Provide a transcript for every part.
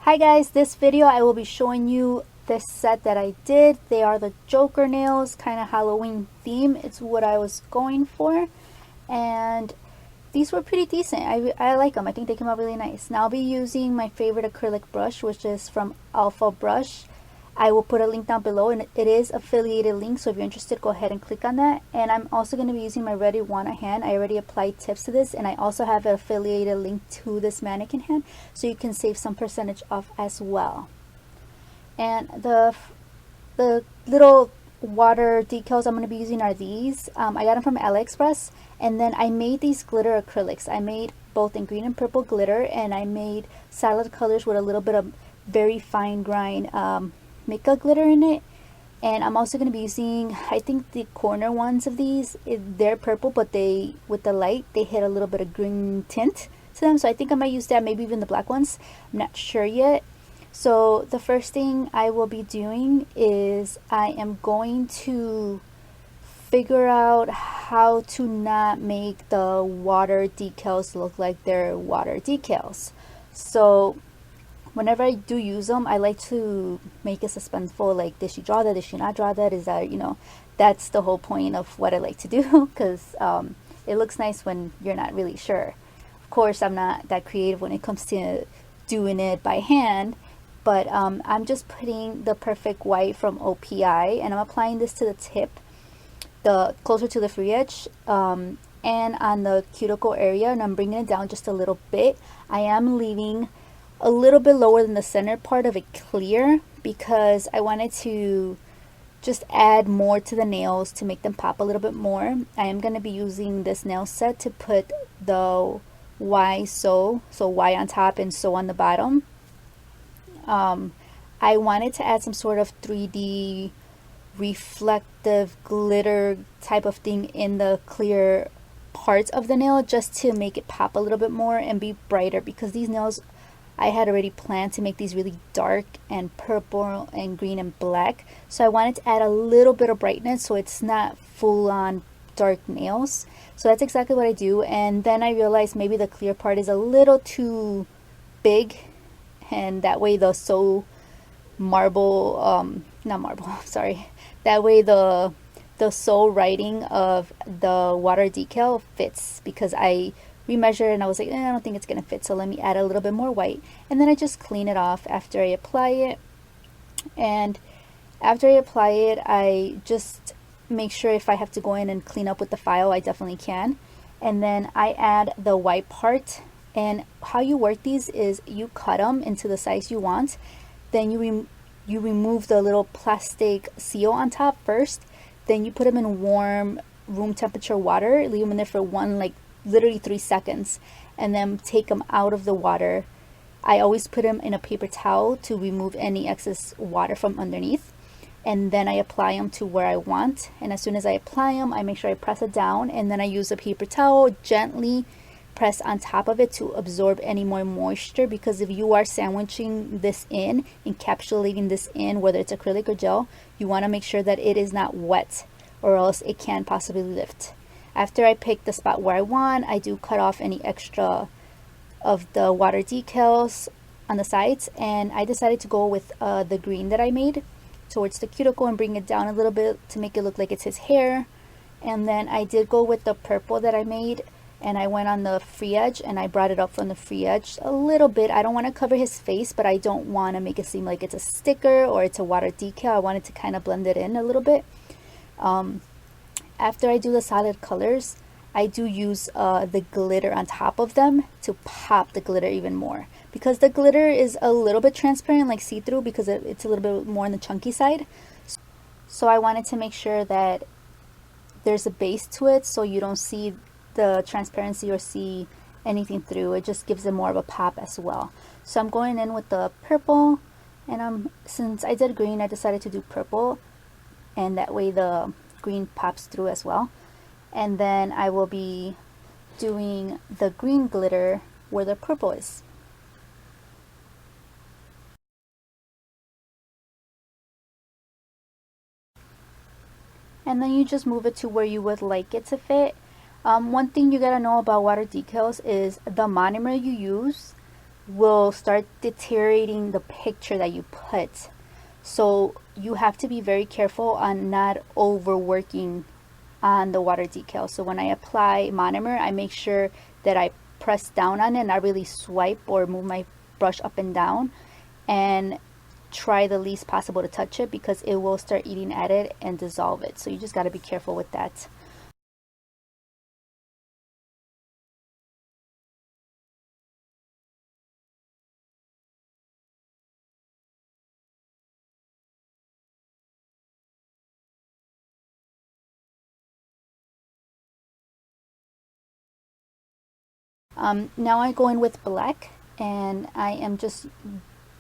Hi guys, this video I will be showing you this set that I did. They are the Joker nails, kind of Halloween theme. It's what I was going for, and these were pretty decent. I like them. I think they came out really nice. Now I'll be using my favorite acrylic brush, which is from Alpha Brush. I will put a link down below, and it is affiliated link, so if you're interested, go ahead and click on that. And I'm also going to be using my red Iguana hand. I already applied tips to this, and I also have an affiliated link to this mannequin hand, so you can save some percentage off as well. And the little water decals I'm going to be using are these. I got them from AliExpress, and then I made these glitter acrylics. I made both in green and purple glitter, and I made salad colors with a little bit of very fine grind mica glitter in it. And I'm also going to be using, I think the corner ones of these, they're purple, but they, with the light, they hit a little bit of green tint to them, so I think I might use that, maybe even the black ones. I'm not sure yet. So the first thing I will be doing is I am going to figure out how to not make the water decals look like they're water decals. So whenever I do use them, I like to make it suspenseful, like did she draw that, did she not draw that, is that, you know, that's the whole point of what I like to do, because it looks nice when you're not really sure. Of course, I'm not that creative when it comes to doing it by hand, but I'm just putting the perfect white from OPI, and I'm applying this to the tip, the closer to the free edge, and on the cuticle area, and I'm bringing it down just a little bit. I am leaving a little bit lower than the center part of it clear, because I wanted to just add more to the nails to make them pop a little bit more. I am going to be using this nail set to put the Y so Y on top and so on the bottom. I wanted to add some sort of 3D reflective glitter type of thing in the clear parts of the nail, just to make it pop a little bit more and be brighter, because these nails, I had already planned to make these really dark and purple and green and black, so I wanted to add a little bit of brightness so it's not full on dark nails. So that's exactly what I do. And then I realized maybe the clear part is a little too big, and that way the not marble, sorry, that way the sole writing of the water decal fits, because I remeasured and I was like, I don't think it's gonna fit, so let me add a little bit more white. And then I just clean it off after I apply it, and after I apply it, I just make sure if I have to go in and clean up with the file, I definitely can. And then I add the white part. And how you work these is you cut them into the size you want, then you remove the little plastic seal on top first, then you put them in warm room temperature water, leave them in there for literally 3 seconds, and then take them out of the water. I always put them in a paper towel to remove any excess water from underneath, and then I apply them to where I want. And as soon as I apply them, I make sure I press it down, and then I use a paper towel, gently press on top of it to absorb any more moisture, because if you are sandwiching this in, encapsulating this in, whether it's acrylic or gel, you want to make sure that it is not wet, or else it can possibly lift. After I pick the spot where I want, I do cut off any extra of the water decals on the sides, and I decided to go with the green that I made towards the cuticle and bring it down a little bit to make it look like it's his hair. And then I did go with the purple that I made, and I went on the free edge and I brought it up from the free edge a little bit. I don't want to cover his face, but I don't want to make it seem like it's a sticker or it's a water decal. I wanted to kind of blend it in a little bit. After I do the solid colors, I do use the glitter on top of them to pop the glitter even more, because the glitter is a little bit transparent, like see-through, because it's a little bit more on the chunky side. So I wanted to make sure that there's a base to it, so you don't see the transparency or see anything through. It just gives it more of a pop as well. So I'm going in with the purple, and since I did green, I decided to do purple, and that way the green pops through as well. And then I will be doing the green glitter where the purple is. And then you just move it to where you would like it to fit. One thing you gotta know about water decals is the monomer you use will start deteriorating the picture that you put. So you have to be very careful on not overworking on the water decal. So when I apply monomer, I make sure that I press down on it and not really swipe or move my brush up and down, and try the least possible to touch it, because it will start eating at it and dissolve it. So you just got to be careful with that. Now I go in with black, and I am just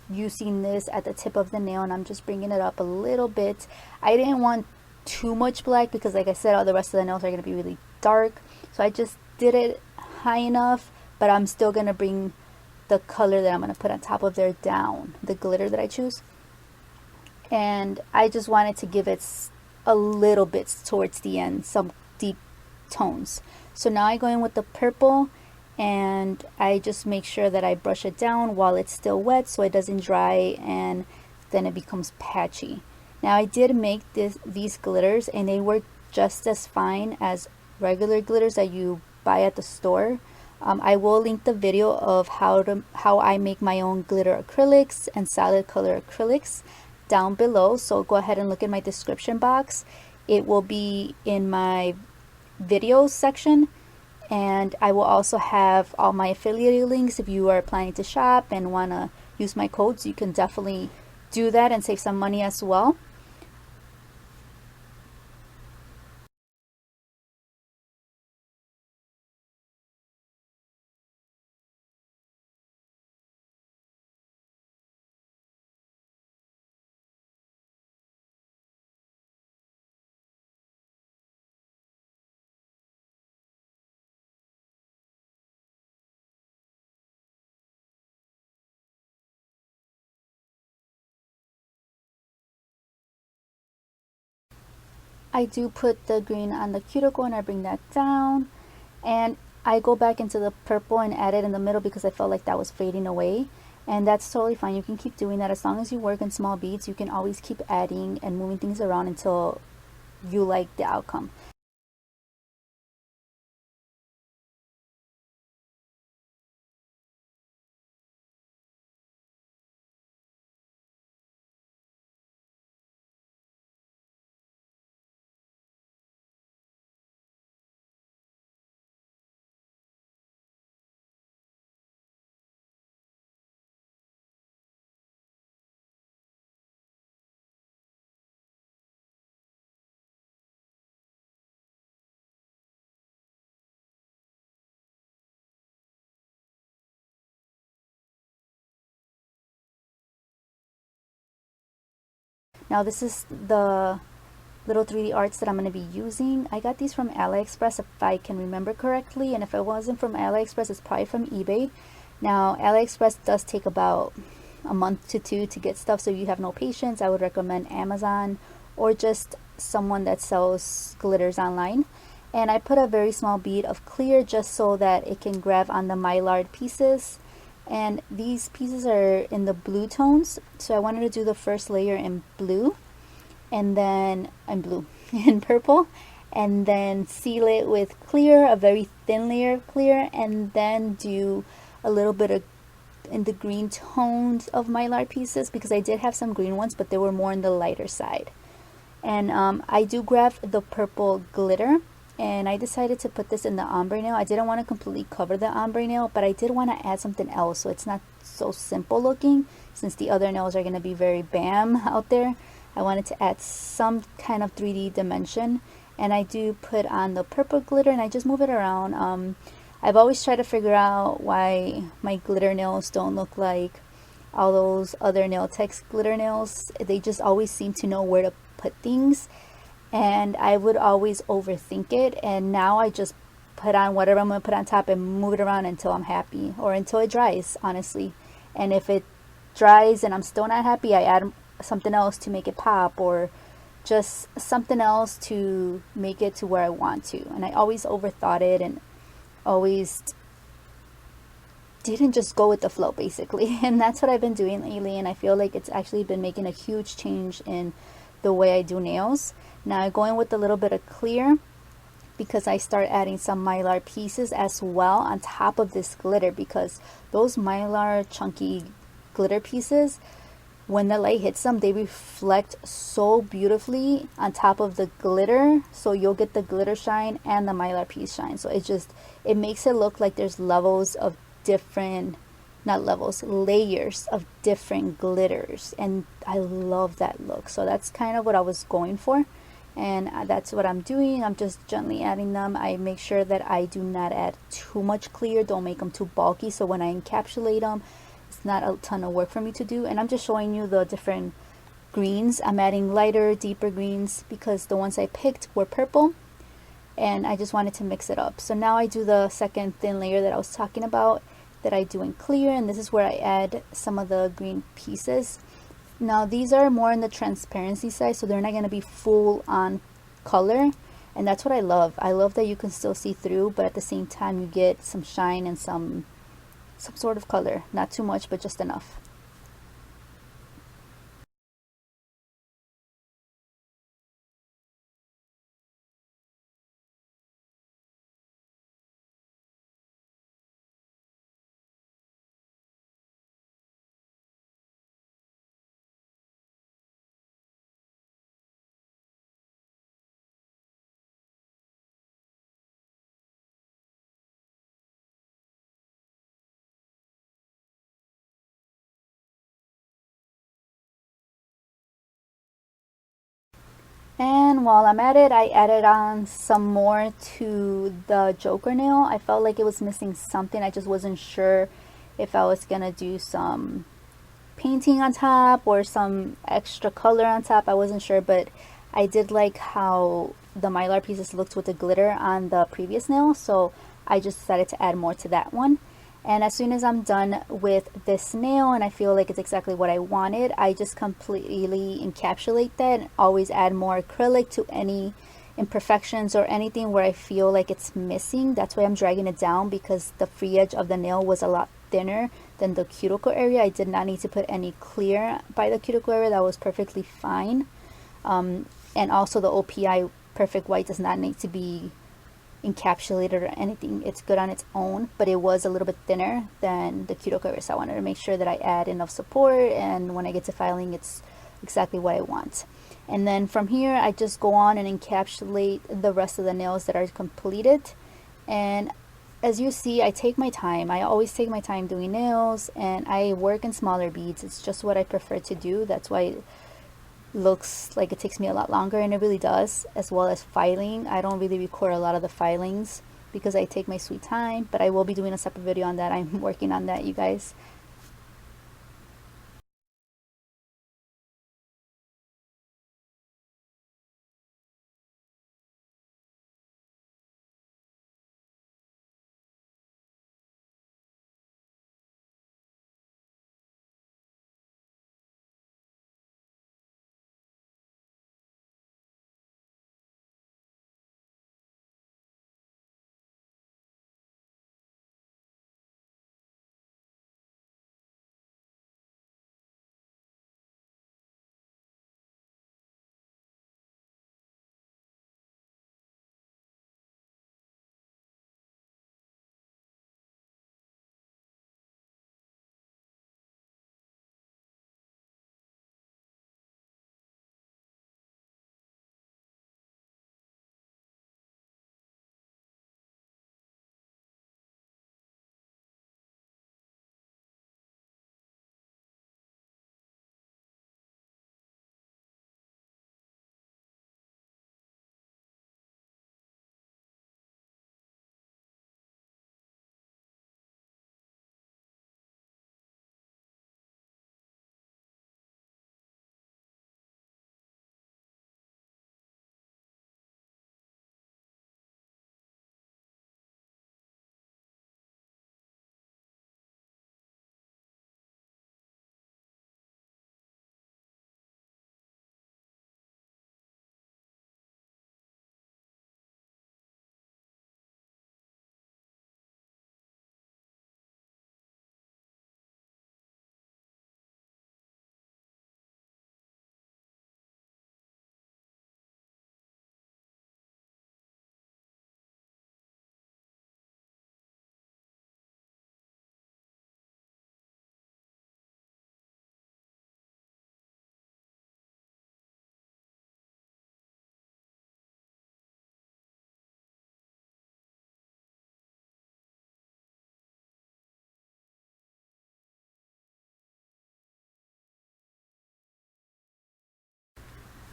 using this at the tip of the nail, and I'm just bringing it up a little bit. I didn't want too much black because, like I said, all the rest of the nails are going to be really dark, so I just did it high enough, but I'm still going to bring the color that I'm going to put on top of there down, the glitter that I choose. And I just wanted to give it a little bit towards the end, some deep tones. So now I go in with the purple, and I just make sure that I brush it down while it's still wet so it doesn't dry and then it becomes patchy. Now I did make these glitters, and they work just as fine as regular glitters that you buy at the store. I will link the video of how I make my own glitter acrylics and solid color acrylics down below, so go ahead and look in my description box. It will be in my videos section, and I will also have all my affiliate links. If you are planning to shop and want to use my codes, you can definitely do that and save some money as well. I do put the green on the cuticle, and I bring that down, and I go back into the purple and add it in the middle because I felt like that was fading away, and that's totally fine. You can keep doing that as long as you work in small beads. You can always keep adding and moving things around until you like the outcome. Now this is the little 3D arts that I'm going to be using. I got these from AliExpress, if I can remember correctly, and if it wasn't from AliExpress, it's probably from eBay. Now AliExpress does take about a month to two to get stuff, so if you have no patience, I would recommend Amazon or just someone that sells glitters online. And I put a very small bead of clear just so that it can grab on the mylard pieces, and these pieces are in the blue tones, so I wanted to do the first layer in blue, and then in blue in purple, and then seal it with clear, a very thin layer of clear, and then do a little bit of in the green tones of mylar pieces, because I did have some green ones, but they were more on the lighter side. And I do grab the purple glitter, and I decided to put this in the ombre nail. I didn't want to completely cover the ombre nail, but I did want to add something else so it's not so simple looking, since the other nails are going to be very bam out there. I wanted to add some kind of 3D dimension, and I do put on the purple glitter, and I just move it around. I've always tried to figure out why my glitter nails don't look like all those other nail techs glitter nails. They just always seem to know where to put things, and I would always overthink it, and now I just put on whatever I'm going to put on top and move it around until I'm happy, or until it dries, honestly. And if it dries and I'm still not happy, I add something else to make it pop, or just something else to make it to where I want to. And I always overthought it and always didn't just go with the flow basically. And that's what I've been doing lately, and I feel like it's actually been making a huge change in the way I do nails. Now going with a little bit of clear, because I start adding some mylar pieces as well on top of this glitter, because those mylar chunky glitter pieces, when the light hits them, they reflect so beautifully on top of the glitter, so you'll get the glitter shine and the mylar piece shine. So it makes it look like there's levels of different, not levels, layers of different glitters, and I love that look. So that's kind of what I was going for, and that's what I'm doing. I'm just gently adding them. I make sure that I do not add too much clear, don't make them too bulky, so when I encapsulate them, it's not a ton of work for me to do. And I'm just showing you the different greens. I'm adding lighter, deeper greens because the ones I picked were purple, and I just wanted to mix it up. So now I do the second thin layer that I was talking about, that I do in clear, and this is where I add some of the green pieces. Now these are more in the transparency side, so they're not going to be full on color, and that's what I love. I love that you can still see through, but at the same time you get some shine and some sort of color. Not too much, but just enough. And while I'm at it, I added on some more to the Joker nail. I felt like it was missing something. I just wasn't sure if I was gonna do some painting on top or some extra color on top. I wasn't sure, but I did like how the mylar pieces looked with the glitter on the previous nail, so I just decided to add more to that one. And as soon as I'm done with this nail and I feel like it's exactly what I wanted, I just completely encapsulate that and always add more acrylic to any imperfections or anything where I feel like it's missing. That's why I'm dragging it down, because the free edge of the nail was a lot thinner than the cuticle area. I did not need to put any clear by the cuticle area. That was perfectly fine. And also the OPI Perfect White does not need to be encapsulated or anything. It's good on its own, but it was a little bit thinner than the cuticle area, so I wanted to make sure that I add enough support, and when I get to filing, it's exactly what I want. And then from here I just go on and encapsulate the rest of the nails that are completed. And as you see, I take my time. I always take my time doing nails, and I work in smaller beads. It's just what I prefer to do. That's why looks like it takes me a lot longer, and it really does. As well as filing, I don't really record a lot of the filings because I take my sweet time, but I will be doing a separate video on that. I'm working on that, you guys.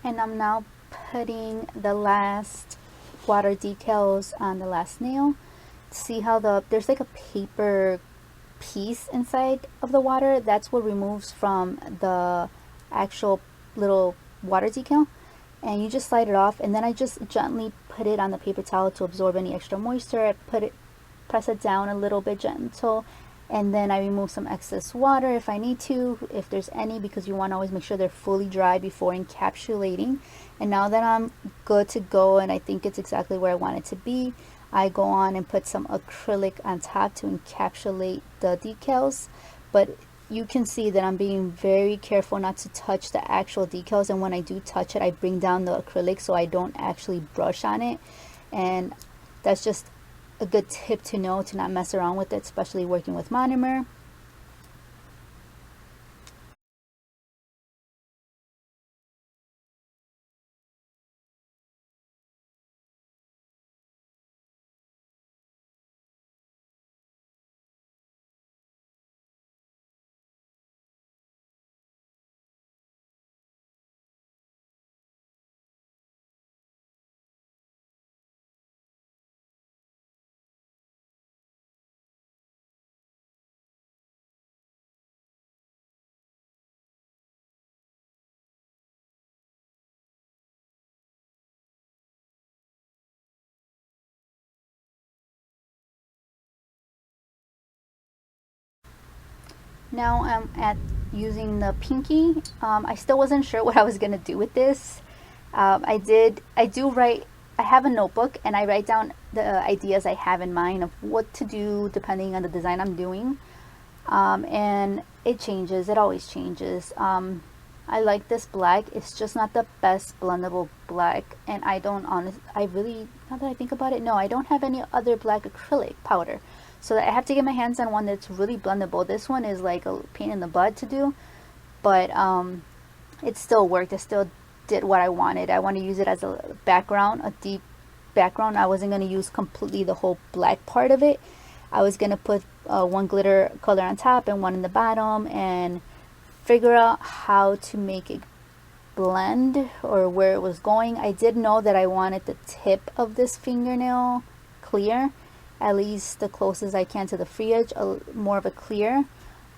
And I'm now putting the last water decals on the last nail. See how there's like a paper piece inside of the water. That's what removes from the actual little water decal. And you just slide it off, and then I just gently put it on the paper towel to absorb any extra moisture. I press it down a little bit gentle, and then I remove some excess water if I need to, if there's any, because you want to always make sure they're fully dry before encapsulating. And now that I'm good to go, and I think it's exactly where I want it to be, I go on and put some acrylic on top to encapsulate the decals. But you can see that I'm being very careful not to touch the actual decals, and when I do touch it, I bring down the acrylic so I don't actually brush on it. And that's just a good tip to know, to not mess around with it, especially working with monomer. Now I'm at using the pinky. I still wasn't sure what I was gonna do with this. I have a notebook and I write down the ideas I have in mind of what to do depending on the design I'm doing. And it changes, it always changes. I like this black. It's just not the best blendable black, and I really, now that I think about it, no, I don't have any other black acrylic powder. So I have to get my hands on one that's really blendable. This one is like a pain in the butt to do, but it still worked. It still did what I wanted. I want to use it as a background, a deep background. I wasn't going to use completely the whole black part of it. I was going to put one glitter color on top and one in the bottom, and figure out how to make it blend or where it was going. I did know that I wanted the tip of this fingernail clear, at least the closest I can to the free edge, more of a clear.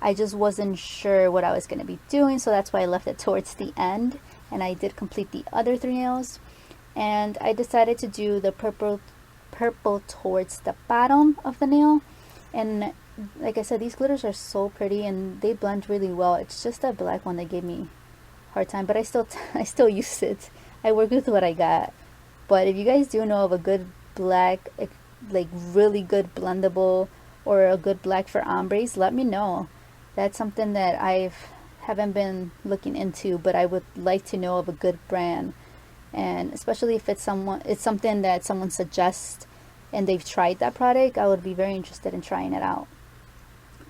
I just wasn't sure what I was going to be doing, so that's why I left it towards the end, and I did complete the other three nails. And I decided to do the purple towards the bottom of the nail. And like I said, these glitters are so pretty and they blend really well. It's just that black one that gave me a hard time, but I still use it. I work with what I got. But if you guys do know of a good black, like really good blendable, or a good black for ombres, let me know. That's something that haven't been looking into, but I would like to know of a good brand. And especially if it's something that someone suggests and they've tried that product, I would be very interested in trying it out.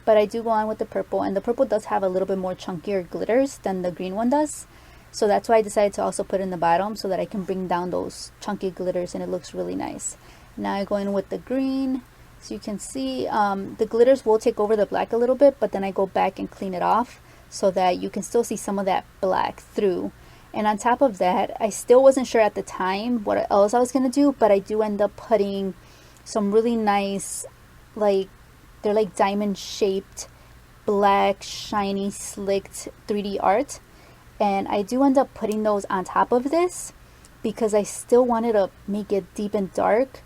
But I do go on with the purple, and the purple does have a little bit more chunkier glitters than the green one does. So that's why I decided to also put in the bottom, so that I can bring down those chunky glitters and it looks really nice. Now I go in with the green. So you can see the glitters will take over the black a little bit, but then I go back and clean it off so that you can still see some of that black through. And on top of that, I still wasn't sure at the time what else I was going to do, but I do end up putting some really nice, like, they're like diamond shaped, black, shiny, slicked 3D art. And I do end up putting those on top of this because I still wanted to make it deep and dark,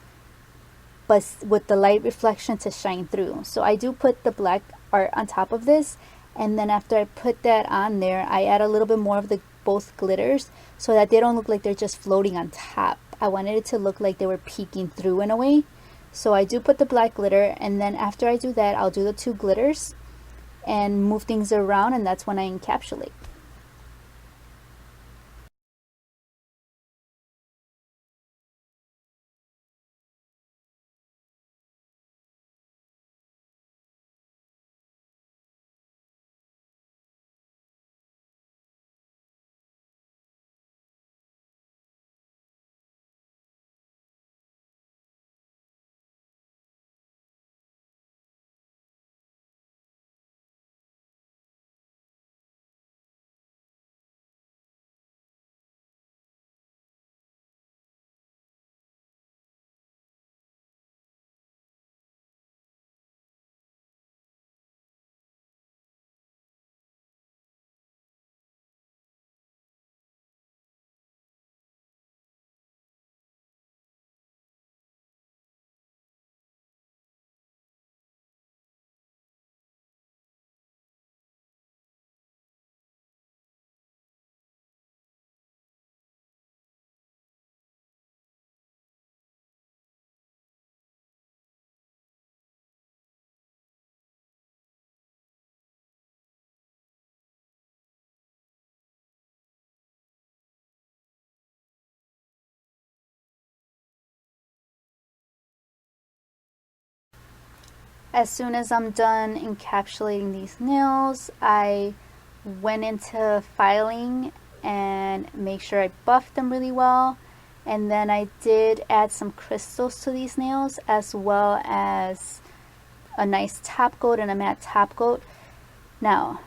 but with the light reflection to shine through. So I do put the black art on top of this, and then after I put that on there, I add a little bit more of the both glitters so that they don't look like they're just floating on top. I wanted it to look like they were peeking through in a way. So I do put the black glitter, and then after I do that, I'll do the two glitters and move things around, and that's when I encapsulate. as soon as I'm done encapsulating these nails, I went into filing and make sure I buffed them really well. And then I did add some crystals to these nails, as well as a nice top coat and a matte top coat. Now,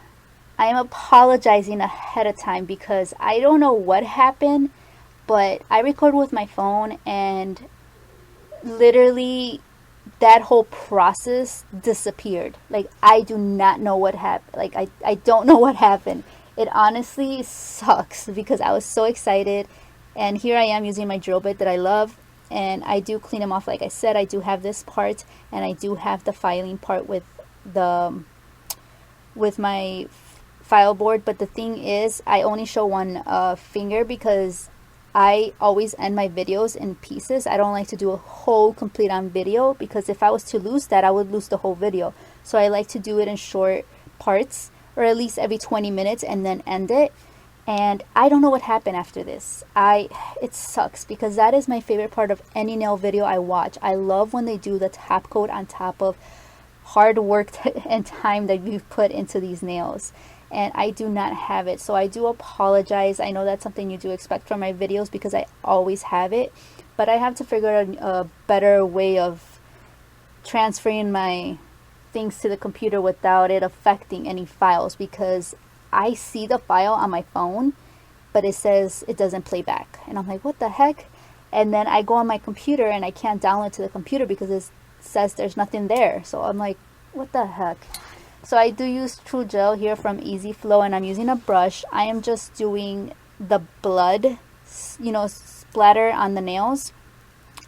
I am apologizing ahead of time because I don't know what happened, but I recorded with my phone and literally that whole process disappeared. Like, I do not know what happened. Like, I don't know what happened. It honestly sucks because I was so excited, and here I am using my drill bit that I love, and I do clean them off. Like I said, I do have this part, and I do have the filing part with my file board. But the thing is, I only show one finger because I always end my videos in pieces. I don't like to do a whole complete on video, because if I was to lose that, I would lose the whole video. So I like to do it in short parts, or at least every 20 minutes, and then end it. And I don't know what happened after this. It sucks because that is my favorite part of any nail video I watch. I love when they do the top coat on top of hard work and time that you've put into these nails, and I do not have it. So I do apologize. I know that's something you do expect from my videos because I always have it, but I have to figure out a better way of transferring my things to the computer without it affecting any files, because I see the file on my phone, but it says it doesn't play back, and I'm like, what the heck? And then I go on my computer and I can't download to the computer because it says there's nothing there. So I'm like, what the heck? So I do use True Gel here from Easy Flow, and I'm using a brush. I am just doing the blood, splatter on the nails.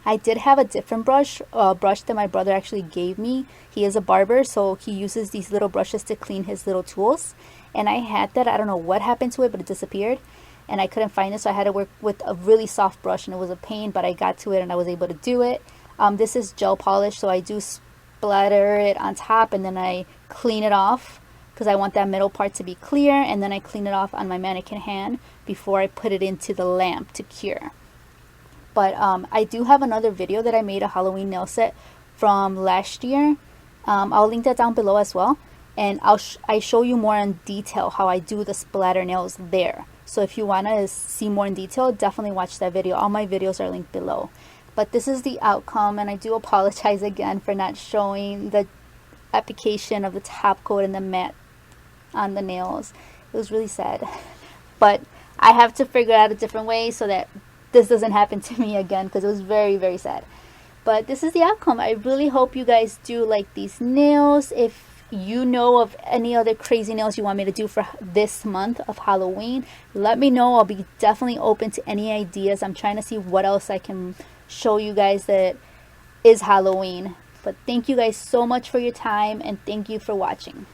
I did have a different brush that my brother actually gave me. He is a barber, so he uses these little brushes to clean his little tools. And I had that. I don't know what happened to it, but it disappeared. And I couldn't find it, so I had to work with a really soft brush, and it was a pain, but I got to it and I was able to do it. This is gel polish, so I do splatter it on top, and then I clean it off because I want that middle part to be clear, and then I clean it off on my mannequin hand before I put it into the lamp to cure. But I do have another video that I made, a Halloween nail set from last year. I'll link that down below as well, and I show you more in detail how I do the splatter nails there. So if you want to see more in detail, definitely watch that video. All my videos are linked below. But this is the outcome, and I do apologize again for not showing the application of the top coat and the matte on the nails. It was really sad, but I have to figure out a different way so that this doesn't happen to me again, because it was very, very sad. But this is the outcome. I really hope you guys do like these nails. If you know of any other crazy nails you want me to do for this month of Halloween, let me know. I'll be definitely open to any ideas. I'm trying to see what else I can show you guys that is Halloween. But thank you guys so much for your time, and thank you for watching.